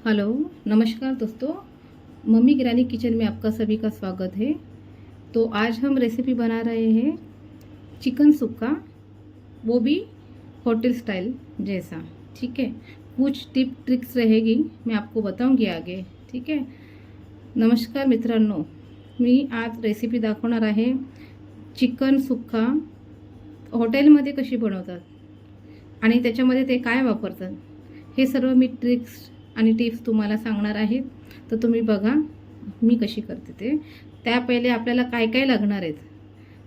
Hello, नमस्कार दोस्तों। Mummy गिरानी kitchen में आपका सभी का स्वागत है। तो आज हम रेसिपी बना रहे हैं चिकन सुक्का, वो भी होटल स्टाइल जैसा। ठीक है, कुछ टिप ट्रिक्स रहेगी, मैं आपको बताऊंगी आगे। ठीक है। नमस्कार मित्रांनो, मी आज रेसिपी दाखवणार आहे चिकन सुक्का हॉटेलमध्ये कशी बनवतात आणि त्याच्यामध्ये ते काय वापरतात, हे सर्व मी ट्रिक्स आणि टिप्स तुम्हाला सांगणार आहे। तर तुम्ही बघा मी कशी करते ते। त्या पहले आपल्याला काय काय लगणार है,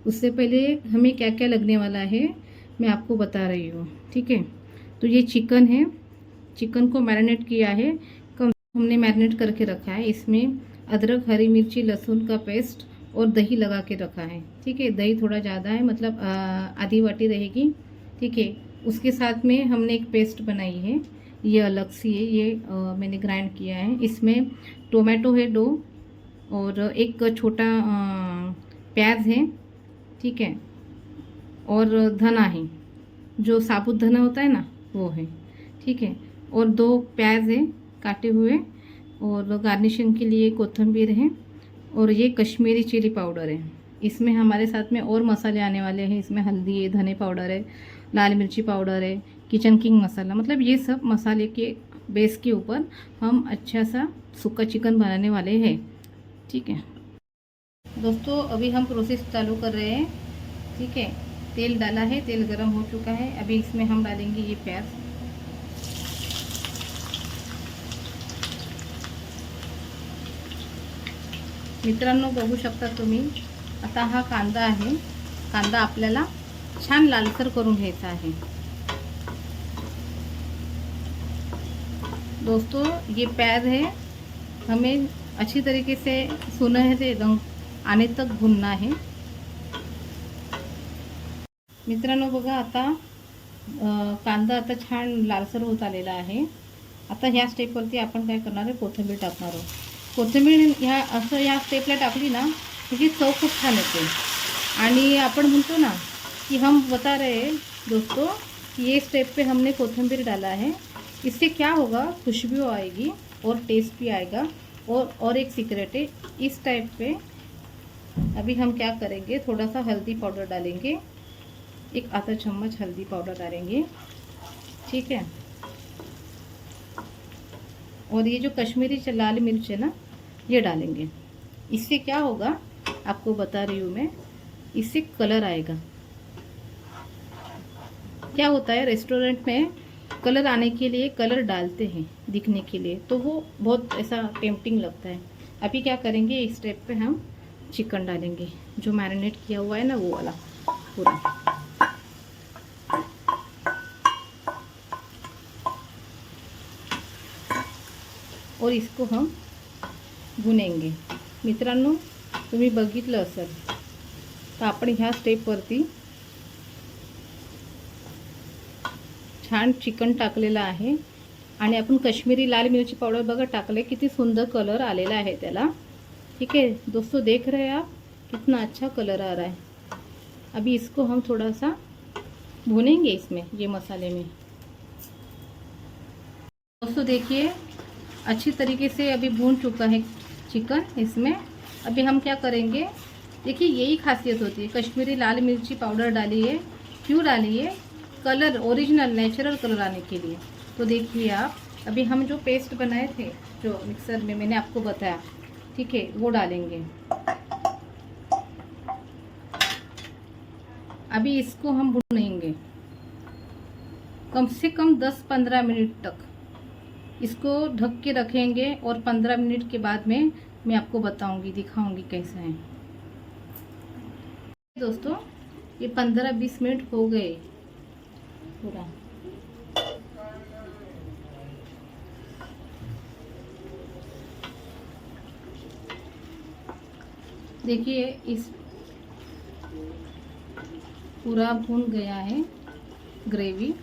उससे पहले हमें क्या क्या लगने वाला है मैं आपको बता रही हूँ। ठीक है। तो ये चिकन है, चिकन को मैरिनेट किया है, हमने मैरिनेट करके रखा है। इसमें अदरक, हरी मिर्ची, लहसुन का पेस्ट और दही लगा के रखा है। ठीक है, दही थोड़ा ज़्यादा है, मतलब आधी वाटी रहेगी। ठीक है, उसके साथ में हमने एक पेस्ट बनाई है, ये अलग सी है, ये मैंने ग्राइंड किया है। इसमें टोमेटो है 2 और एक छोटा प्याज है। ठीक है, और धना है, जो साबुत धना होता है ना वो है। ठीक है, और 2 प्याज है काटे हुए, और गार्निशिंग के लिए कोथिंबीर है, और ये कश्मीरी चिली पाउडर है। इसमें हमारे साथ में और मसाले आने वाले हैं। इसमें हल्दी है, धने पाउडर है, लाल मिर्ची पाउडर है, किचन किंग मसाला, मतलब ये सब मसाले के बेस के ऊपर हम अच्छा सा सूखा चिकन बनाने वाले हैं। ठीक है दोस्तों, अभी हम प्रोसेस चालू कर रहे हैं। ठीक है, तेल डाला है, तेल गरम हो चुका है। अभी इसमें हम डालेंगे ये प्याज। मित्रांनो बघू शकता तुम्ही, आता हा कांदा आहे, कांदा आपल्याला छान लालसर करून घ्यायचा आहे। दोस्तों ये प्याज है, हमें अच्छी तरीके से सुनहरे रंग आने तक भूनना है। मित्रांनो बघा, आता कांदा आता छान लालसर होत आलेला आहे। आता ह्या स्टेपवरती आपण काय करणार आहे, कोथिंबीर टाकणार आहोत। कोथिंबीर ह्या असं या स्टेपला टाकली ना, त्याची चव खूप छान येते। आणि आपण म्हणतो ना कि हम बता रहे हैं दोस्तों कि ये स्टेप पे हमने कोथिंबीर डाला है, इससे क्या होगा, खुशबू आएगी और टेस्ट भी आएगा। और एक सीक्रेट है, इस टाइप पे अभी हम क्या करेंगे, थोड़ा सा हल्दी पाउडर डालेंगे, एक आधा चम्मच हल्दी पाउडर डालेंगे। ठीक है, और ये जो कश्मीरी लाल मिर्च है ना, ये डालेंगे। इससे क्या होगा आपको बता रही हूँ मैं, इससे कलर आएगा। क्या होता है रेस्टोरेंट में कलर आने के लिए कलर डालते हैं दिखने के लिए, तो वो बहुत ऐसा टेम्पटिंग लगता है। अभी क्या करेंगे, इस स्टेप पे हम चिकन डालेंगे, जो मैरिनेट किया हुआ है ना वो वाला पूरा। और इसको हम भुनेंगे। मित्रांनो तुम्ही बघितलं असेल तर आपण ह्या स्टेपवरती छान चिकन टाकलेलं आहे, आणि आपण कश्मीरी लाल मिर्ची पाउडर बघा टाकले, किती सुंदर कलर आलेला आहे त्याला। ठीक है दोस्तों, देख रहे हैं आप कितना अच्छा कलर आ रहा है। अभी इसको हम थोड़ा सा भुनेंगे इसमें, ये मसाले में। दोस्तों देखिए अच्छी तरीके से अभी भून चुका है चिकन। इसमें अभी हम क्या करेंगे, देखिए यही खासियत होती है, कश्मीरी लाल मिर्ची पाउडर डाली है, क्यों डाली है, कलर ओरिजिनल नेचुरल कलर आने के लिए। तो देखिए आप, अभी हम जो पेस्ट बनाए थे, जो मिक्सर में मैंने आपको बताया, ठीक है, वो डालेंगे। अभी इसको हम भूनेंगे कम से कम 10-15 मिनट तक। इसको ढक के रखेंगे, और 15 मिनट के बाद में मैं आपको बताऊंगी, दिखाऊंगी कैसा है। दोस्तों ये 15-20 मिनट हो गए पूरा। देखिए इस पूरा भून गया है, ग्रेवी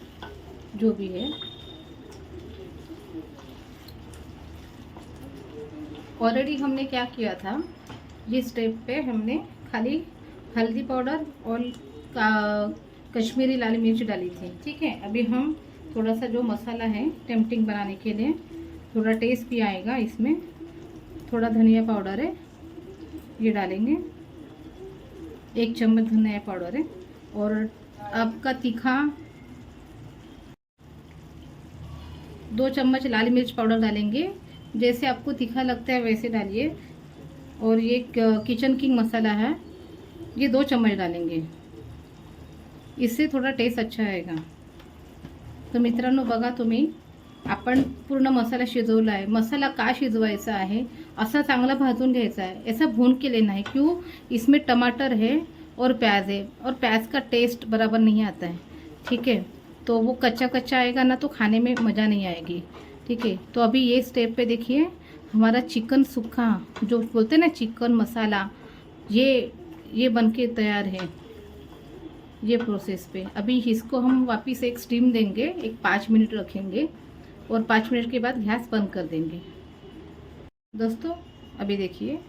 जो भी है। ऑलरेडी हमने क्या किया था, ये स्टेप पे हमने खाली हल्दी पाउडर और कश्मीरी लाल मिर्च डाली थी। ठीक है, अभी हम थोड़ा सा जो मसाला है टेम्पटिंग बनाने के लिए थोड़ा टेस्ट भी आएगा इसमें। थोड़ा धनिया पाउडर है, ये डालेंगे, 1 चम्मच धनिया पाउडर है। और आपका तीखा 2 चम्मच लाल मिर्च पाउडर डालेंगे, जैसे आपको तीखा लगता है वैसे डालिए। और ये किचन किंग मसाला है, ये 2 चम्मच डालेंगे, इससे थोडा टेस्ट अच्छा आएगा। तर मित्रांनो बघा तुम्ही, आपण पूर्ण मसाला शिजवला आहे। मसाला का शिजवायचा आहे, असा चांगला भाजून घ्यायचा है। ऐसा भून के लेना है, क्यों, इसमें टमाटर है और प्याज है, और प्याज का टेस्ट बराबर नहीं आता है, ठीक है। तो वो कच्चा कच्चा आएगा ना, तो खाने में मज़ा नहीं आएगी, ठीक है। तो अभी ये स्टेप पे देखिए, हमारा चिकन सूखा जो बोलते हैं ना चिकन मसाला, ये बन के तैयार है, ये प्रोसेस पे। अभी इसको हम वापस एक स्टीम देंगे, एक 5 मिनट रखेंगे, और 5 मिनट के बाद गैस बंद कर देंगे। दोस्तों अभी देखिए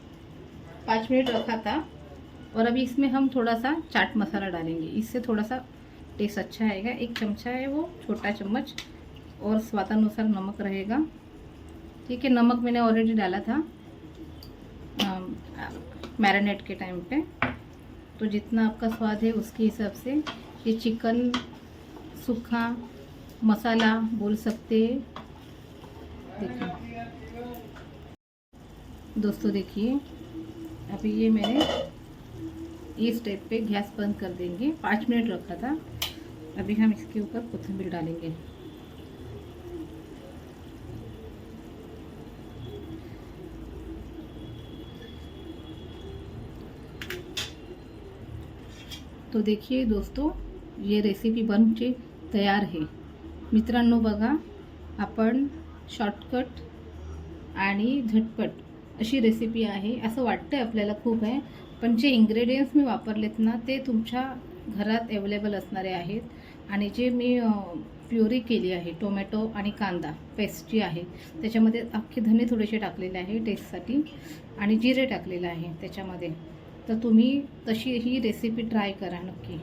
5 मिनट रखा था, और अभी इसमें हम थोड़ा सा चाट मसाला डालेंगे, इससे थोड़ा सा टेस्ट अच्छा आएगा। 1 चमचा है वो, छोटा चम्मच, और स्वादानुसार नमक रहेगा, ठीक है। नमक मैंने ऑलरेडी डाला था मैरिनेट के टाइम पे, तो जितना आपका स्वाद है उसके हिसाब से ये चिकन सूखा मसाला बोल सकते हैं। देखिए दोस्तों, देखिए अभी ये मैंने ये स्टेप पे गैस बंद कर देंगे, 5 मिनट रखा था। अभी हम इसके ऊपर कोथिंबीर डालेंगे। तो देखिए दोस्तों, ये रेसिपी बन के तयार आहे। मित्रांनो बघा, आपण शॉर्टकट आणि झटपट अशी रेसिपी आहे, असं वाटतं आपल्याला खूप आहे, पण जे इंग्रेडियंट्स मी वापरलेत ना, ते तुमच्या घरात अवेलेबल असणारे आहेत। आणि जे मी प्युरी केली आहे, टोमॅटो आणि कांदा पेस्ट जी आहे, त्याच्यामध्ये अख्खे धने थोडेसे टाकलेले आहे टेस्टसाठी, आणि जिरे टाकलेलं आहे त्याच्यामध्ये। तर तुम्ही तशी ही रेसिपी ट्राय करा नक्की,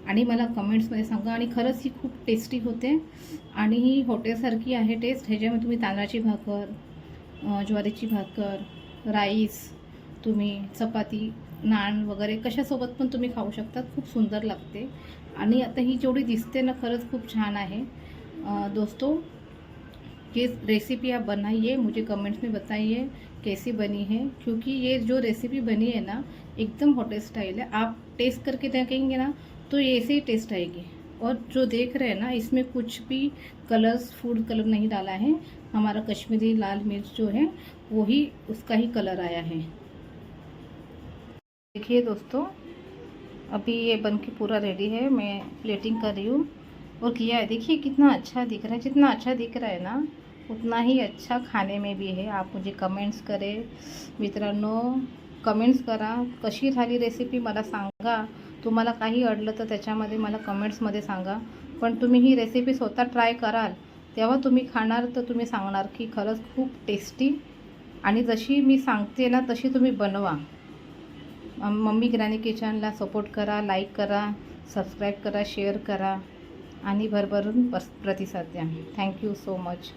आणि मला कमेंट्समध्ये सांगा। आणि खरंच ही खूप टेस्टी होते, आणि ही हॉटेलसारखी आहे टेस्ट। ह्याच्यामध्ये तुम्ही तांदळाची भाकर, ज्वारीची भाकर, राईस, तुम्ही चपाती, नान वगैरे कशासोबत पण तुम्ही खाऊ शकता, खूप सुंदर लागते। आणि आता ही जेवढी दिसते ना, खरंच खूप छान आहे। दोस्तों ये रेसिपी आप बनाइए, मुझे कमेंट्स में बताइए कैसी बनी है, क्योंकि ये जो रेसिपी बनी है ना, एकदम होटल स्टाइल है। आप टेस्ट करके देखेंगे ना, तो ये ऐसे ही टेस्ट आएगी। और जो देख रहे हैं ना, इसमें कुछ भी कलर्स, फूड कलर नहीं डाला है, हमारा कश्मीरी लाल मिर्च जो है वही उसका ही कलर आया है। देखिए दोस्तों, अभी ये बन के पूरा रेडी है, मैं प्लेटिंग कर रही हूँ और किया है। देखिए कितना अच्छा दिख रहा है, जितना अच्छा दिख रहा है ना, उतना ही अच्छा खाने में भी है। आप मुझे कमेंट्स करें मित्रांनो, कमेंट्स करा, कशी झाली रेसिपी मला सांगा। तुम्हाला काही अडलं तर त्याच्यामध्ये मला कमेंट्समध्ये सांगा। पण तुम्ही ही रेसिपी स्वतः ट्राय कराल, तेव्हा तुम्ही खाणार तर तुम्ही सांगणार की खरंच खूप टेस्टी, आणि जशी मी सांगते ना तशी तुम्ही बनवा। मम्मी ग्रॅनी किचनला सपोर्ट करा, लाईक करा, सबस्क्राईब करा, शेअर करा, आणि भरभरून प्रतिसाद द्या। Thank you so much.